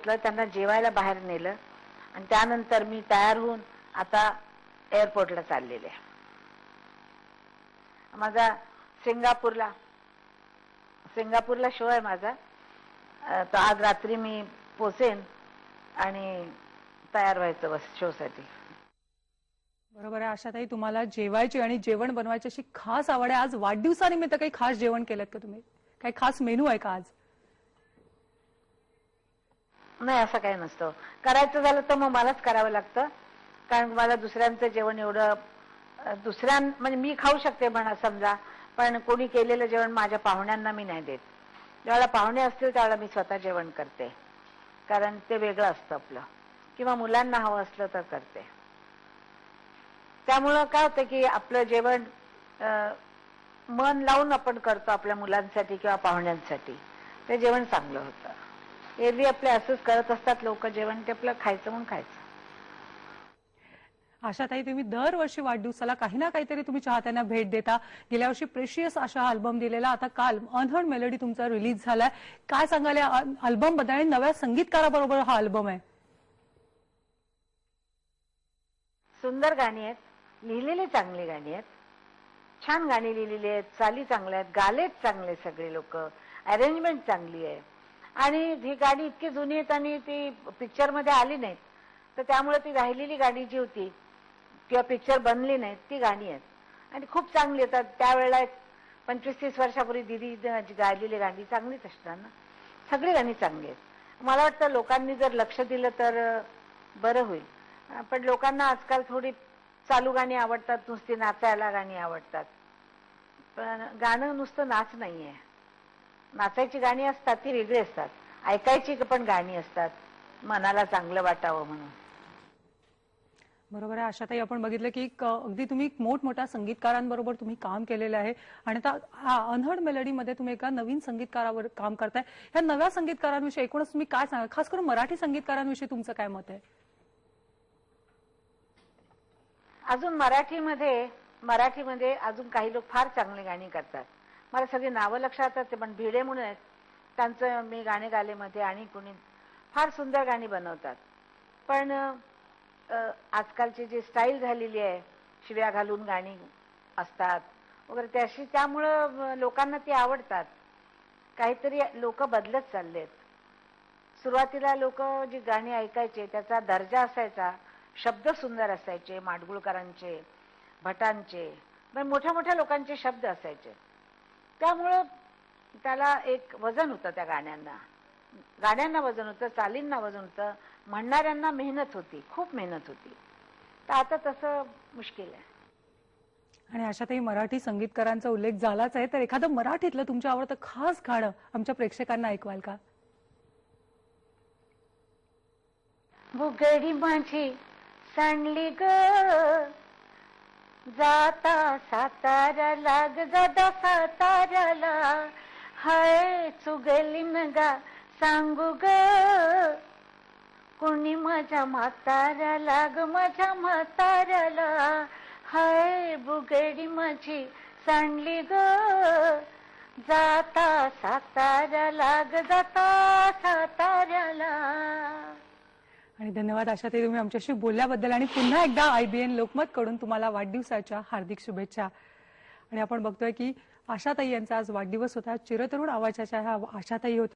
घेतलं, त्यांना जेवायला बाहेर नेलं आणि त्यानंतर मी तयार होऊन आता एअरपोर्टला चाललेले. माझा सिंगापूरला शो आहे माझा. तर आज रात्री मी पोचेन आणि तयार व्हायचं बस शोसाठी. बरोबर आहे आशाताई, तुम्हाला जेवायची आणि जेवण बनवायची अशी खास आवड आहे. आज वाढदिवसानिमित्त काही खास जेवण केलं का तुम्ही? काही खास मेनू आहे का आज? नाही, असं काही नसतं. करायचं झालं तर मग मलाच करावं लागतं, कारण मला दुसऱ्यांचं जेवण एवढं म्हणजे मी खाऊ शकते म्हणा समजा, पण कोणी केलेलं जेवण माझ्या पाहुण्यांना मी नाही देत. ज्यावेळेला पाहुणे असतील त्यावेळेला मी स्वतः जेवण करते, कारण ते वेगळं असतं आपलं, किंवा मुलांना हवं असलं तर करते. त्यामुळं काय होतं की आपलं जेवण मन लावून आपण करतो आपल्या मुलांसाठी किंवा पाहुण्यांसाठी, ते जेवण चांगलं होतं. एरवी आपले असंच करत असतात लोक जेवण, ते आपलं खायचं म्हणून खायचं. आशाताई, तुम्ही दरवर्षी वाढदिवसाला काही ना काहीतरी तुम्ही चाहत्यांना भेट देता. गेल्या वर्षी प्रेशियस अशा अल्बम दिलेला, आता काल अनहर्ड मेलडी तुमचा रिलीज झालाय. काय सांगाल या अल्बम बद्दल आणि नव्या संगीतकाराबरोबर हा अल्बम आहे? सुंदर गाणी आहेत, लिहिलेली चांगली गाणी आहेत, छान गाणी लिहिलेली आहेत, चाली चांगल्या आहेत, गालेत चांगले सगळे लोक, अरेंजमेंट चांगली आहे. आणि ही गाणी इतकी जुनी आहेत आणि ती पिक्चर मध्ये आली नाहीत, तर त्यामुळे ती राहिलेली गाणी जी होती किंवा पिक्चर बनली नाहीत ती गाणी आहेत आणि खूप चांगली येतात. त्यावेळेला 25-30 वर्षापूर्वी दिदी गायलेली गाणी चांगलीच असणार ना. सगळी गाणी चांगली आहेत. मला वाटतं लोकांनी जर लक्ष दिलं तर बरं होईल. पण लोकांना आजकाल थोडी चालू गाणी आवडतात, नुसती नाचायला गाणी आवडतात. पण गाणं नुसतं नाच नाहीये. नाचायची गाणी असतात ती वेगळी असतात, ऐकायची पण गाणी असतात मनाला चांगलं वाटावं म्हणून. बरोबर आहे आशाताई, आपण बघितलं की अगदी तुम्ही मोठमोठ्या संगीतकारांबरोबर तुम्ही काम केलेलं आहे आणि आता अनहर्ड मेलडीमध्ये तुम्ही एका नवीन संगीतकारावर काम करताय. ह्या नव्या संगीतकारांविषयी एकूणच तुम्ही काय सांगा, खास करून मराठी संगीतकारांविषयी तुमचं काय मत आहे? अजून मराठीमध्ये अजून काही लोक फार चांगली गाणी करतात. मला सगळी नावं लक्षात येतात, पण भिडे म्हणून आहेत, त्यांचं मी गाणे गाले मध्ये, आणि कोणी फार सुंदर गाणी बनवतात. पण आजकालची जी स्टाईल झालेली आहे, शिव्या घालून गाणी असतात वगैरे त्याशी, त्यामुळं लोकांना ती आवडतात. काहीतरी लोक बदलत चाललेत. सुरुवातीला लोक जी गाणी ऐकायचे त्याचा दर्जा असायचा, शब्द सुंदर असायचे, माडगुळकरांचे, भटांचे, मोठ्या मोठ्या लोकांचे शब्द असायचे, त्यामुळं त्याला एक वजन होतं. त्या गाण्यांना वजन होतं, चालींना वजन होतं, म्हणणाऱ्यांना मेहनत होती, खूप मेहनत होती. तर आता तसं मुश्किल आहे. आणि आशाताई, मराठी संगीतकारांचा उल्लेख झालाच आहे, तर एखादं मराठीतलं तुमच्या आवडतं खास गाणं आमच्या प्रेक्षकांना ऐकवाल का? बुगडी माझी सांडली ग, जाता साताऱ्याला ग, जाता साताऱ्याला, हाय चुगली नगा सांगू ग, कोणी माझ्या म्हाताऱ्याला ग, माझ्या म्हाताऱ्याला, हाय बुगडी माझी सांडली ग, जाता साताऱ्याला ग, जाता साताऱ्याला. आणि धन्यवाद आशाताई, तुम्ही आमच्याशी बोलल्याबद्दल. आणि पुन्हा एकदा IBN लोकमत कडून तुम्हाला वाढदिवसाच्या हार्दिक शुभेच्छा. आणि आपण बघतोय की आशाताई यांचा आज वाढदिवस होता. चिरतरुण आवाजाच्या ह्या आशाताई होत्या.